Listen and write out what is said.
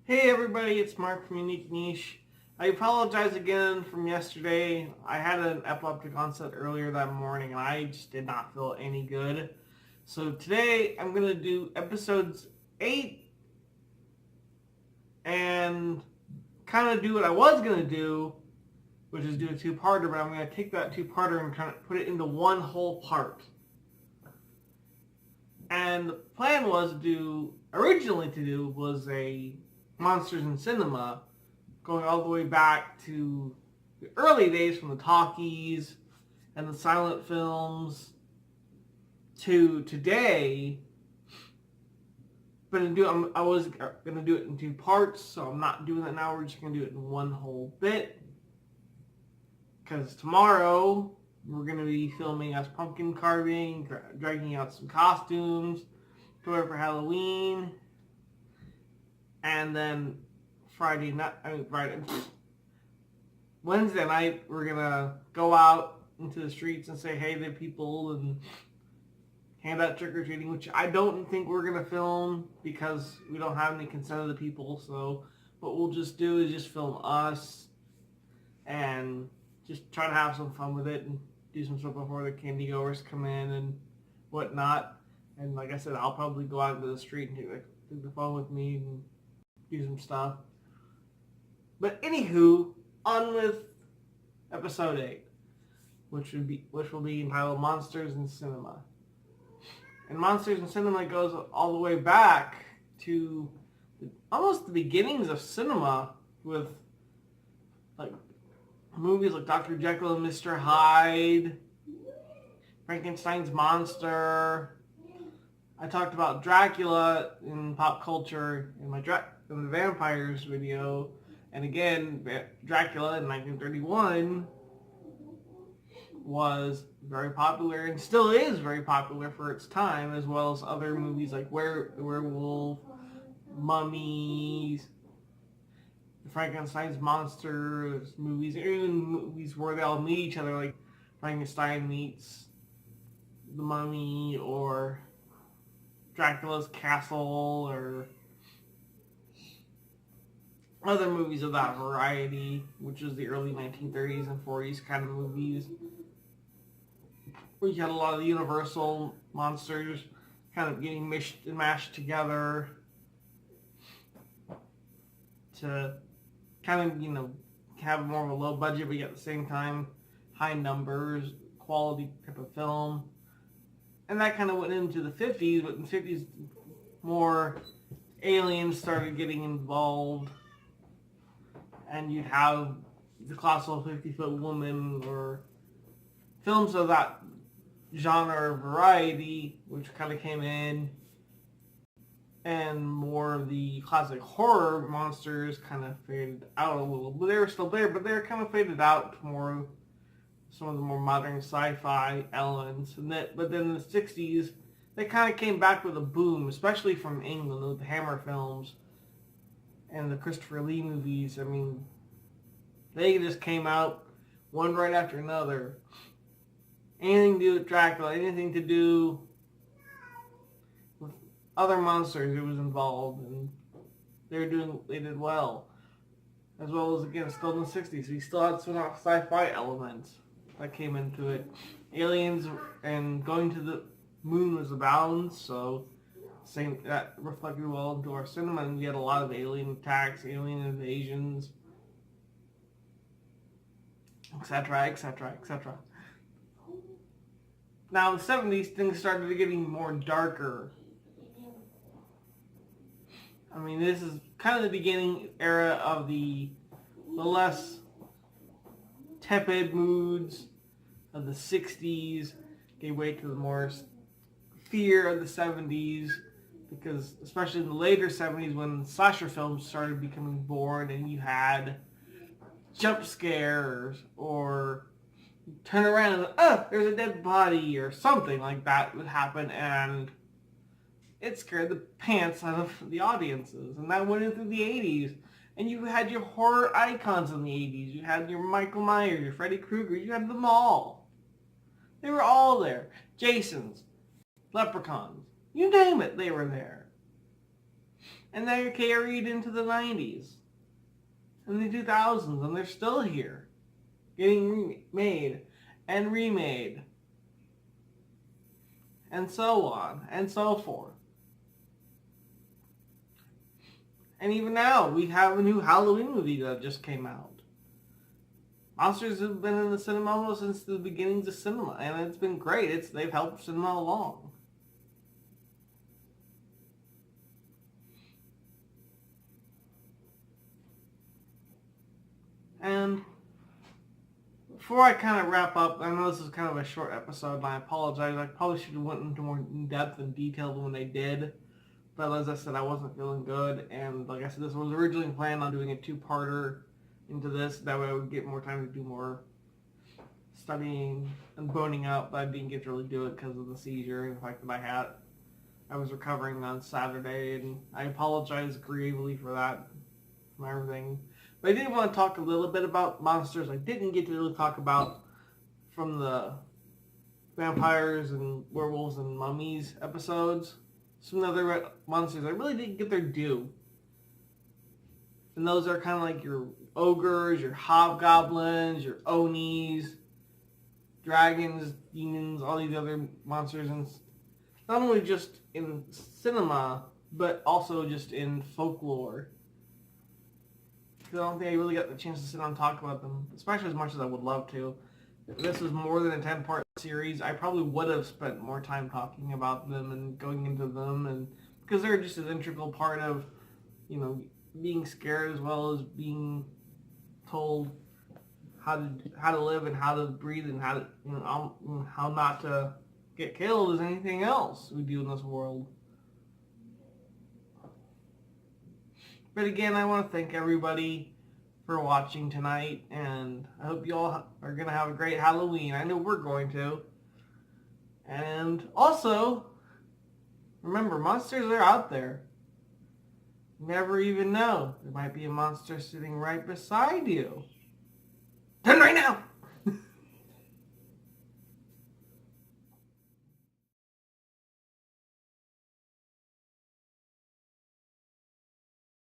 Hey everybody, it's Mark from Unique Niche. I apologize again from yesterday. I had an epileptic onset earlier that morning and I just did not feel any good. So today I'm going to do episodes 8 and kind of do what I was going to do, which is do a two-parter, but I'm going to take that two-parter and kind of put it into one whole part. And the plan was originally to do was a Monsters in Cinema, going all the way back to the early days from the talkies and the silent films to today. But I was going to do it in two parts, so I'm not doing that now. We're just going to do it in one whole bit. Because tomorrow we're going to be filming us pumpkin carving, dragging out some costumes, going for Halloween. And then Wednesday night, we're going to go out into the streets and say hey to people and hand out trick-or-treating, which I don't think we're going to film because we don't have any consent of the people. So what we'll just do is just film us and just try to have some fun with it and do some stuff before the candy goers come in and whatnot. And like I said, I'll probably go out into the street and take the phone with me and do some stuff. But anywho, on with episode 8, which will be entitled Monsters in Cinema. And Monsters in Cinema goes all the way back to almost the beginnings of cinema, with like movies like Dr. Jekyll and Mr. Hyde, Frankenstein's monster. I talked about Dracula in pop culture in in the vampires video, and again, Dracula in 1931 was very popular and still is very popular for its time, as well as other movies like Werewolf, Mummies, Frankenstein's monsters movies, even movies where they all meet each other, like Frankenstein meets the Mummy, or Dracula's Castle, or other movies of that variety, which is the early 1930s and 40s kind of movies, where you had a lot of the Universal monsters kind of getting mixed and mashed together to kind of, have more of a low budget, but yet at the same time, high numbers, quality type of film. And that kind of went into the 50s, but in the 50s, more aliens started getting involved. And you'd have the colossal 50-foot woman, or films of that genre or variety, which kind of came in. And more of the classic horror monsters kind of faded out a little. But they were still there, but they were kind of faded out to more some of the more modern sci-fi elements. But then in the 60s, they kind of came back with a boom, especially from England with the Hammer films and the Christopher Lee movies. I mean, they just came out one right after another. Anything to do with Dracula, anything to do with other monsters, it was involved, and they did well. As well as, again, still in the 60s, we still had some sci-fi elements that came into it. Aliens and going to the moon was abound, so that reflected well into our cinema, and we had a lot of alien attacks, alien invasions, etc., etc., etc. Now in the 70s, things started getting more darker. I mean, this is kind of the beginning era of the less tepid moods of the 60s, gave way to the more fear of the 70s, because especially in the later 70s, when slasher films started becoming born, and you had jump scares, or turn around and there's a dead body, or something like that would happen, and it scared the pants out of the audiences. And that went into the 80s. And you had your horror icons in the 80s. You had your Michael Myers, your Freddy Krueger. You had them all. They were all there. Jasons, Leprechauns, you name it, they were there. And they're carried into the 90s and the 2000s, and they're still here, getting made and remade, and so on and so forth. And even now, we have a new Halloween movie that just came out. Monsters have been in the cinema almost since the beginnings of cinema, and it's been great. They've helped cinema along. And before I kind of wrap up, I know this is kind of a short episode, and I apologize. I probably should have went into more in-depth and detail than I did. But as I said, I wasn't feeling good, and like I said, this was originally planned on doing a two-parter into this. That way I would get more time to do more studying and boning out, but I didn't get to really do it because of the seizure and the fact that I was recovering on Saturday, and I apologize gravely for that, from everything. But I did want to talk a little bit about monsters I didn't get to really talk about from the vampires and werewolves and mummies episodes. Some other monsters I really didn't get their due. And those are kind of like your ogres, your hobgoblins, your onis, dragons, demons, all these other monsters. And not only just in cinema, but also just in folklore. Because I don't think I really got the chance to sit down and talk about them, especially as much as I would love to. If this was more than a 10-part series, I probably would have spent more time talking about them and going into them, and because they're just an integral part of, being scared as well as being told how to live and how to breathe and how to how not to get killed as anything else we do in this world. But again, I want to thank everybody for watching tonight, and I hope you all are going to have a great Halloween. I know we're going to. And also, remember, monsters are out there. You never even know. There might be a monster sitting right beside you.